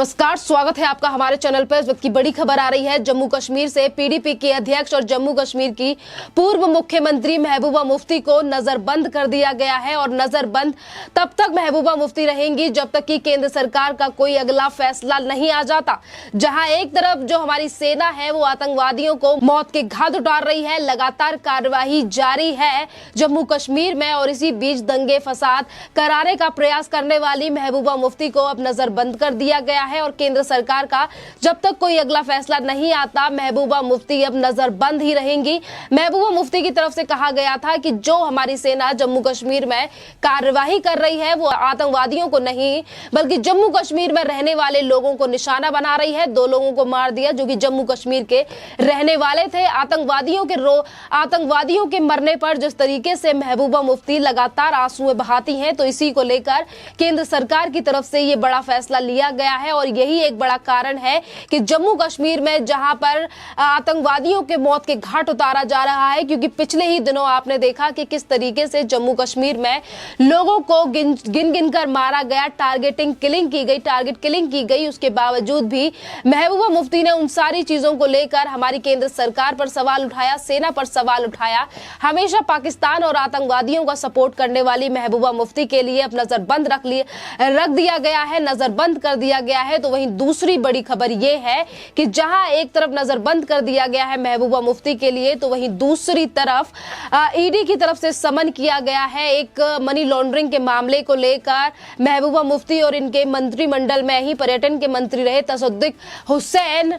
नमस्कार, स्वागत है आपका हमारे चैनल पर। इस वक्त की बड़ी खबर आ रही है जम्मू कश्मीर से। पीडीपी के अध्यक्ष और जम्मू कश्मीर की पूर्व मुख्यमंत्री महबूबा मुफ्ती को नजरबंद कर दिया गया है और नजरबंद तब तक महबूबा मुफ्ती रहेंगी जब तक कि केंद्र सरकार का कोई अगला फैसला नहीं आ जाता। जहां एक तरफ जो हमारी सेना है वो आतंकवादियों को मौत के घाट उतार रही है, लगातार कार्यवाही जारी है जम्मू कश्मीर में, और इसी बीच दंगे फसाद कराने का प्रयास करने वाली महबूबा मुफ्ती को अब नजरबंद कर दिया गया है। और केंद्र सरकार का जब तक कोई अगला फैसला नहीं आता महबूबा मुफ्ती अब नजरबंद ही रहेंगी। महबूबा मुफ्ती की तरफ से कहा गया था कि जो हमारी सेना जम्मू कश्मीर में कार्यवाही कर रही है वो आतंकवादियों को नहीं बल्कि जम्मू कश्मीर में रहने वाले लोगों को निशाना बना रही है। 2 लोगों को मार दिया जो कि जम्मू कश्मीर के रहने वाले थे। आतंकवादियों के मरने पर जिस तरीके से महबूबा मुफ्ती लगातार आंसुएं बहाती हैं, तो इसी को लेकर केंद्र सरकार की तरफ से ये बड़ा फैसला लिया गया है। और यही एक बड़ा कारण है कि जम्मू कश्मीर में जहां पर आतंकवादियों के मौत के घाट उतारा जा रहा है, क्योंकि पिछले ही दिनों आपने देखा कि किस तरीके से जम्मू कश्मीर में लोगों को गिन कर मारा गया, टारगेट किलिंग की गई। उसके बावजूद भी महबूबा मुफ्ती ने उन सारी चीजों को लेकर हमारी केंद्र सरकार पर सवाल उठाया, सेना पर सवाल उठाया। हमेशा पाकिस्तान और आतंकवादियों का सपोर्ट करने वाली महबूबा मुफ्ती के लिए अब नजरबंद रख दिया गया है, नजरबंद कर दिया गया है। तो वहीं दूसरी बड़ी खबर यह है कि जहां एक तरफ नजरबंद कर दिया गया है महबूबा मुफ्ती के लिए, तो वहीं दूसरी तरफ ईडी की तरफ से समन किया गया है एक मनी लॉन्ड्रिंग के मामले को लेकर। महबूबा मुफ्ती और इनके मंत्रिमंडल में ही पर्यटन के मंत्री रहे तसद्दुक हुसैन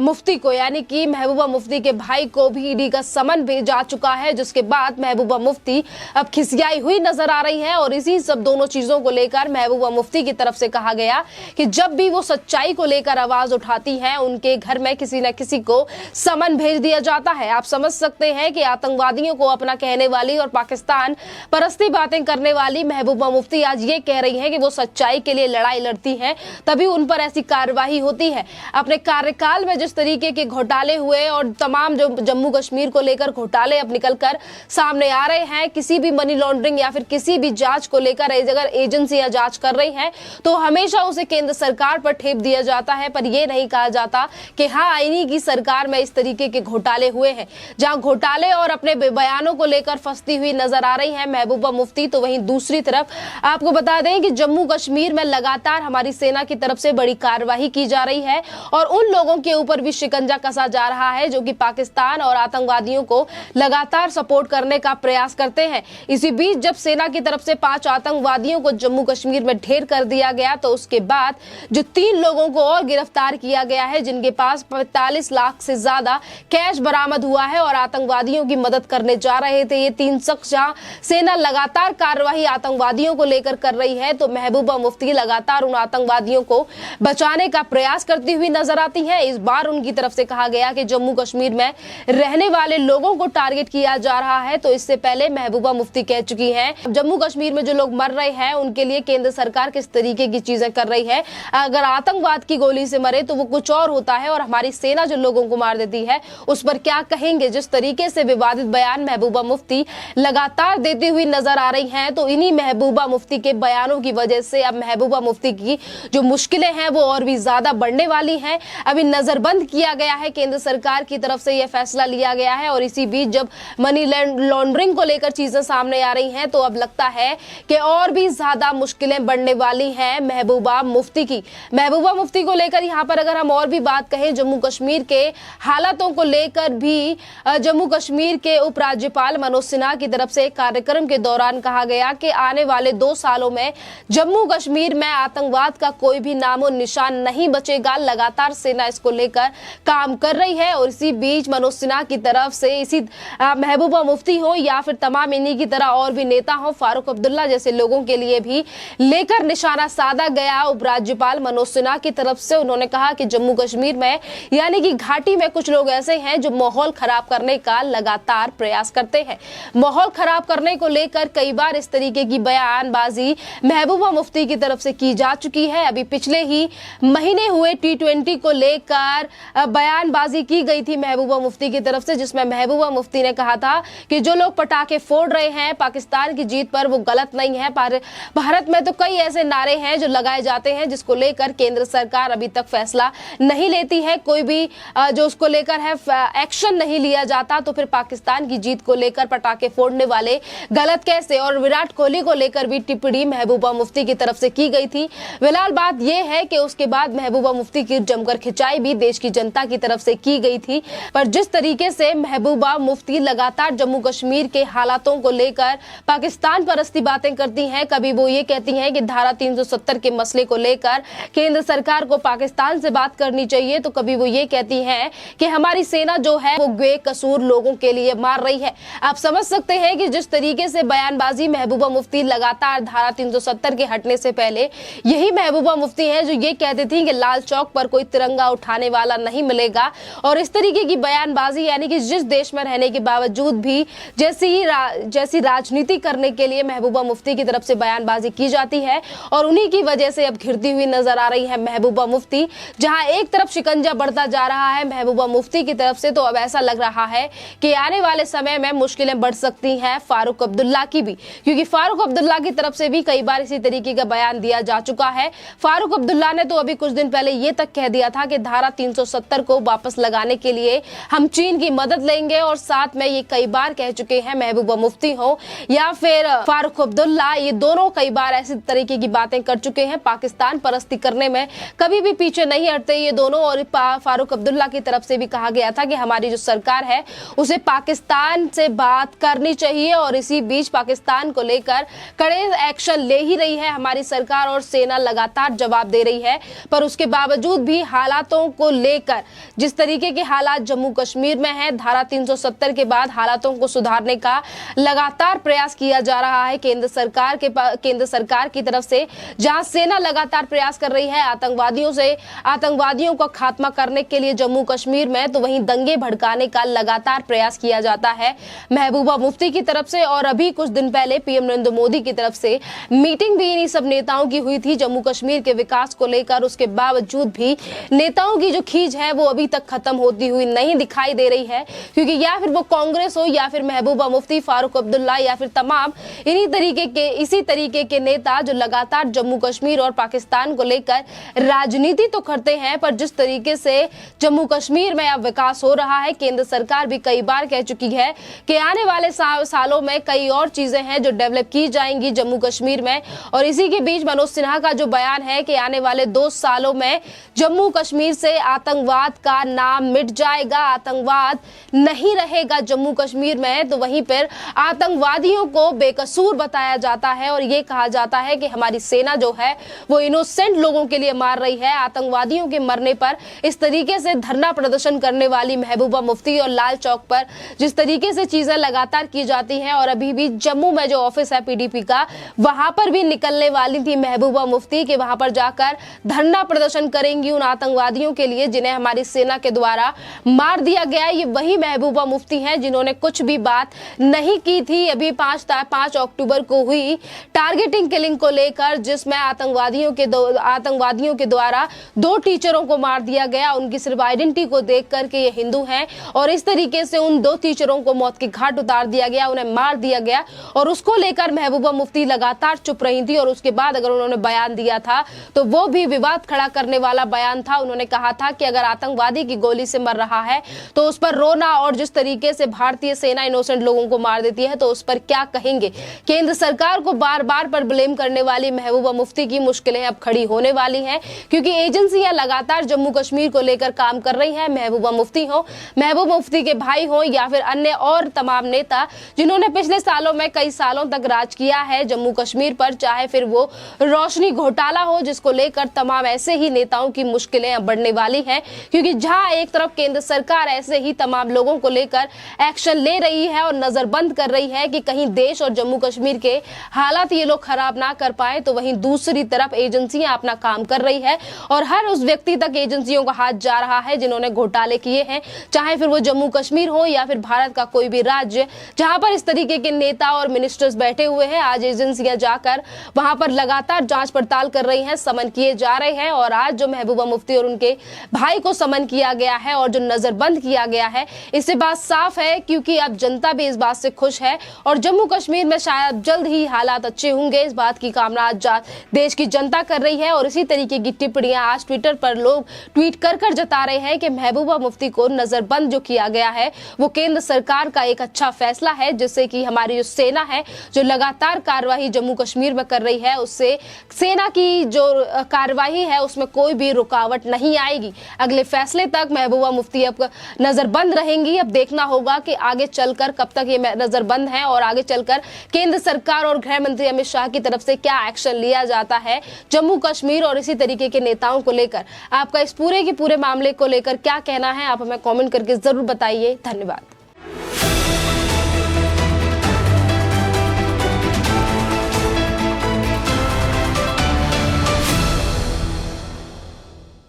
मुफ्ती को, यानी कि महबूबा मुफ्ती के भाई को भी ईडी का समन भेजा चुका है, जिसके बाद महबूबा मुफ्ती अब खिसियाई हुई नजर आ रही है। और इसी सब दोनों चीजों को लेकर महबूबा मुफ्ती की तरफ से कहा गया कि जब भी वो सच्चाई को लेकर आवाज उठाती हैं उनके घर में किसी न किसी को समन भेज दिया जाता है। आप समझ सकते हैं कि आतंकवादियों को अपना कहने वाली और पाकिस्तान परस्ती बातें करने वाली महबूबा मुफ्ती आज ये कह रही हैं कि वो सच्चाई के लिए लड़ाई लड़ती हैं, तभी उन पर ऐसी कार्यवाही होती है। अपने कार्यकाल में जिस तरीके के घोटाले हुए और तमाम जो जम्मू कश्मीर को लेकर घोटाले अब निकलकर सामने आ रहे हैं, किसी भी मनी लॉन्ड्रिंग या फिर किसी भी जांच को लेकर अगर एजेंसियां जांच कर रही हैं तो हमेशा उसे केंद्र सरकार पर ठेप दिया जाता है, पर यह नहीं कहा जाता कि हाँ इन्हीं की सरकार में इस तरीके के घोटाले हुए हैं। जहां घोटाले और अपने बयानों को लेकर फंसती हुई नजर आ रही है महबूबा मुफ्ती, तो वहीं दूसरी तरफ आपको बता दें कि जम्मू कश्मीर में लगातार हमारी सेना की तरफ से बड़ी कार्रवाई की जा रही है और उन लोगों के ऊपर भी शिकंजा कसा जा रहा है जो कि पाकिस्तान और आतंकवादियों को लगातार सपोर्ट करने का प्रयास करते हैं। इसी बीच जब सेना की तरफ से 5 आतंकवादियों को जम्मू कश्मीर में ढेर कर दिया गया, तो उसके बाद जो 3 लोगों को और गिरफ्तार किया गया है जिनके पास 45 लाख से ज्यादा कैश बरामद हुआ है और आतंकवादियों की मदद करने जा रहे थे। ये 3 शख्स जहां सेना लगातार कार्रवाई आतंकवादियों को लेकर कर रही है, तो महबूबा मुफ्ती लगातार उन आतंकवादियों को बचाने का प्रयास करती हुई नजर आती है। इस बार उनकी तरफ से कहा गया कि जम्मू कश्मीर में रहने वाले लोगों को टारगेट किया जा रहा है। तो इससे पहले महबूबा मुफ्ती कह चुकी है जम्मू कश्मीर में जो लोग मर रहे हैं उनके लिए केंद्र सरकार किस तरीके की चीजें कर रही है। अगर आतंकवाद की गोली से मरे तो वो कुछ और होता है, और हमारी सेना जो लोगों को मार देती है उस पर क्या कहेंगे। जिस तरीके से विवादित बयान महबूबा मुफ्ती लगातार देती हुई नजर आ रही हैं, तो इन्हीं महबूबा मुफ्ती के बयानों की वजह से अब महबूबा मुफ्ती की जो मुश्किलें हैं वो और भी ज्यादा बढ़ने वाली हैं। अभी नजरबंद किया गया है, केंद्र सरकार की तरफ से यह फैसला लिया गया है, और इसी बीच जब मनी लॉन्ड्रिंग को लेकर चीजें सामने आ रही हैं तो अब लगता है कि और भी ज्यादा मुश्किलें बढ़ने वाली हैं महबूबा मुफ्ती की। महबूबा मुफ्ती को लेकर यहाँ पर अगर हम और भी बात कहें, जम्मू कश्मीर के हालातों को लेकर भी जम्मू कश्मीर के उपराज्यपाल मनोज सिन्हा की तरफ से एक कार्यक्रम के दौरान कहा गया कि आने वाले 2 सालों में जम्मू कश्मीर में आतंकवाद का कोई भी नामो निशान नहीं बचेगा। लगातार सेना इसको लेकर काम कर रही है, और इसी बीच मनोज सिन्हा की तरफ से इसी महबूबा मुफ्ती हो या फिर तमाम इन्हीं की तरह और भी नेता हो, फारूक अब्दुल्ला जैसे लोगों के लिए भी लेकर निशाना साधा गया उपराज्यपाल मनोज सिन्हा की तरफ से। उन्होंने कहा कि जम्मू कश्मीर में यानी कि घाटी में कुछ लोग ऐसे हैं जो माहौल खराब करने का लगातार प्रयास करते हैं। माहौल खराब करने को लेकर कई बार इस तरीके की बयानबाजी महबूबा मुफ्ती की तरफ से की जा चुकी है। अभी पिछले ही महीने हुए T20 को लेकर बयानबाजी की गई थी महबूबा मुफ्ती की तरफ से, जिसमें महबूबा मुफ्ती ने कहा था कि जो लोग पटाखे फोड़ रहे हैं पाकिस्तान की जीत पर वो गलत नहीं है। भारत में तो कई ऐसे नारे हैं जो लगाए जाते हैं जिसको लेकर केंद्र सरकार अभी तक फैसला नहीं लेती है, कोई भी जो उसको लेकर है एक्शन नहीं लिया जाता, तो फिर पाकिस्तान की जीत को लेकर पटाखे फोड़ने वाले गलत कैसे। और विराट कोहली को लेकर भी टिप्पणी महबूबा मुफ्ती की तरफ से की गई थी। फिलहाल बात यह है कि उसके बाद महबूबा मुफ्ती की जमकर खिंचाई भी देश की जनता की तरफ से की गई थी। पर जिस तरीके से महबूबा मुफ्ती लगातार जम्मू कश्मीर के हालातों को लेकर पाकिस्तान परस्ती बातें करती हैं, कभी वो ये कहती हैं कि धारा 370 के मसले को लेकर केंद्र सरकार को पाकिस्तान से बात करनी चाहिए, तो कभी वो ये कहती हैं कि हमारी सेना जो है वो बेकसूर लोगों के लिए मार रही है। आप समझ सकते हैं कि जिस तरीके से बयानबाजी महबूबा मुफ्ती लगातार धारा 370 के हटने से पहले, यही महबूबा मुफ्ती है जो ये कहती थी कि लाल चौक पर कोई तिरंगा उठाने वाला नहीं मिलेगा। और इस तरीके की बयानबाजी, यानी कि जिस देश में रहने के बावजूद भी जैसी राजनीति करने के लिए महबूबा मुफ्ती की तरफ से बयानबाजी की जाती है, और उन्हीं की वजह से अब घिरती हुई नजर आ रही है महबूबा मुफ्ती। जहां एक तरफ शिकंजा बढ़ता जा रहा है महबूबा मुफ्ती की तरफ से, तो अब ऐसा लग रहा है कि आने वाले समय में मुश्किलें बढ़ सकती हैं फारूक अब्दुल्ला की भी, क्योंकि फारूक अब्दुल्ला की तरफ से भी कई बार इसी तरीके का बयान दिया जा चुका है। फारूक अब्दुल्ला ने तो अभी कुछ दिन पहले ये तक कह दिया था कि धारा 370 को वापस लगाने के लिए हम चीन की मदद लेंगे, और साथ में ये कई बार कह चुके हैं महबूबा मुफ्ती हो या फिर फारूक अब्दुल्ला, ये दोनों कई बार ऐसी तरीके की बातें कर चुके हैं। पाकिस्तान परस्ती करने में कभी भी पीछे नहीं हटते ये दोनों। और फारूक अब्दुल्ला की तरफ से भी कहा गया था कि हमारी जो सरकार है उसे पाकिस्तान से बात करनी चाहिए, और इसी बीच पाकिस्तान को लेकर कड़े एक्शन ले ही रही है हमारी सरकार, और सेना लगातार जवाब दे रही है। पर उसके बावजूद भी हालातों को लेकर, जिस तरीके के हालात जम्मू कश्मीर में है, धारा 370 के बाद हालातों को सुधारने का लगातार प्रयास किया जा रहा है केंद्र सरकार की तरफ से, जहां सेना लगातार प्रयास कर रही है आतंकवादियों का खात्मा करने के लिए जम्मू कश्मीर में, तो वहीं दंगे भड़काने का लगातार प्रयास किया जाता है महबूबा मुफ्ती की तरफ से। और अभी कुछ दिन पहले पीएम नरेंद्र मोदी की तरफ से मीटिंग भी इन्हीं सब नेताओं की हुई थी जम्मू कश्मीर के विकास को लेकर। उसके बावजूद भी नेताओं की जो खींच है वो अभी तक खत्म होती हुई नहीं दिखाई दे रही है, क्योंकि या फिर वो कांग्रेस हो या फिर महबूबा मुफ्ती, फारूक अब्दुल्ला या फिर तमाम इसी तरीके के नेता जो लगातार जम्मू कश्मीर और पाकिस्तान को लेकर राजनीति तो करते हैं, पर जिस तरीके से जम्मू कश्मीर में अब विकास हो रहा है, केंद्र सरकार भी कई बार कह चुकी है कि आने वाले सालों में कई और चीजें हैं जो डेवलप की जाएंगी जम्मू कश्मीर में। और इसी के बीच मनोज सिन्हा का जो बयान है कि आने वाले 2 सालों में जम्मू कश्मीर से आतंकवाद का नाम मिट जाएगा, आतंकवाद नहीं रहेगा जम्मू कश्मीर में, तो वहीं पर आतंकवादियों को बेकसूर बताया जाता है और ये कहा जाता है कि हमारी सेना जो है वो इनोसेंट लोगों के लिए मार रही है। आतंकवादियों के मरने पर इस तरीके से धरना प्रदर्शन करने वाली महबूबा मुफ्ती और लाल चौक पर जिस तरीके से चीजें लगातार की जाती हैं, और अभी भी जम्मू में जो ऑफिस है पीडीपी का, वहां पर भी निकलने वाली थी महबूबा मुफ्ती कि वहां पर जाकर धरना प्रदर्शन करेंगी उन आतंकवादियों के लिए जिन्हें हमारी सेना के द्वारा मार दिया गया। ये वही महबूबा मुफ्ती हैं जिन्होंने कुछ भी बात नहीं की थी अभी 5 अक्टूबर को हुई टारगेटिंग किलिंग को लेकर, जिसमें आतंकवादियों के द्वारा 2 टीचरों को मार दिया गया, उनकी सिर्फ आइडेंटिटी को देख करके ये हिंदू हैं, और इस तरीके से उन 2 टीचरों को मौत के घाट उतार दिया गया, उन्हें मार दिया गया। और उसको लेकर महबूबा मुफ्ती लगातार चुप रही थी, और उसके बाद अगर उन्होंने बयान दिया था तो वो भी विवाद खड़ा करने वाला बयान था। उन्होंने कहा था कि अगर आतंकवादी की गोली से मर रहा है तो उस पर रोना, और जिस तरीके से भारतीय सेना इनोसेंट लोगों को मार देती है तो उस पर क्या कहेंगे। केंद्र सरकार को बार बार पर ब्लेम करने वाली महबूबा मुफ्ती की मुश्किलें अब खड़ी होने वाली हैं, क्योंकि एजेंसियां लगातार जम्मू कश्मीर को लेकर काम कर रही हैं। महबूबा मुफ्ती के भाई हो या फिर अन्य और तमाम नेता जिन्होंने पिछले सालों में कई सालों तक राज किया है जम्मू कश्मीर पर, चाहे फिर वो रोशनी घोटाला हो, जिसको लेकर तमाम ऐसे ही नेताओं की मुश्किलें अब बढ़ने वाली हैं, क्योंकि जहां एक तरफ केंद्र सरकार ऐसे ही तमाम लोगों को लेकर एक्शन ले रही है और नजरबंद कर रही है कि कहीं देश और जम्मू कश्मीर के हालात ये लोग खराब ना कर पाए, तो वहीं दूसरी तरफ एजेंसियां अपना काम कर रही है और हर उस व्यक्ति तक एजेंसियों का हाथ जा रहा है जिन्होंने घोटाले किए हैं, चाहे फिर वो जम्मू कश्मीर हो या फिर भारत का कोई भी राज्य जहां पर इस तरीके के नेता और मिनिस्टर्स बैठे हुए हैं। आज एजेंसियां जाकर वहां पर लगातार जांच पड़ताल कर रही हैं, समन किए जा रहे हैं, और आज जो महबूबा मुफ्ती और उनके भाई को समन किया गया है और जो नजरबंद किया गया है, इससे बात साफ है, क्योंकि अब जनता भी इस बात से खुश है और जम्मू कश्मीर में शायद जल्द ही हालात अच्छे होंगे, इस बात की कामना आज देश की जनता कर रही है। और इसी तरीके की टिप्पणियां आज ट्विटर पर लोग ट्वीट कर कर जता रहे हैं कि महबूबा मुफ्ती को नजरबंद जो किया गया है वो केंद्र सरकार का एक अच्छा फैसला है, जिससे कि हमारी जो सेना है जो लगातार कार्रवाई जम्मू कश्मीर में कर रही है उससे सेना की जो कार्रवाई है उसमें कोई भी रुकावट नहीं आएगी। अगले फैसले तक महबूबा मुफ्ती अब नजरबंद रहेंगी। अब देखना होगा कि आगे चलकर कब तक ये नजरबंद है और आगे चलकर केंद्र सरकार और गृह मंत्री अमित शाह की तरफ से क्या एक्शन लिया जाता है जम्मू कश्मीर और इसी तरीके के नेताओं को लेकर। आपका इस पूरे के पूरे मामले को लेकर क्या कहना है, आप हमें कमेंट करके जरूर बताइए। धन्यवाद।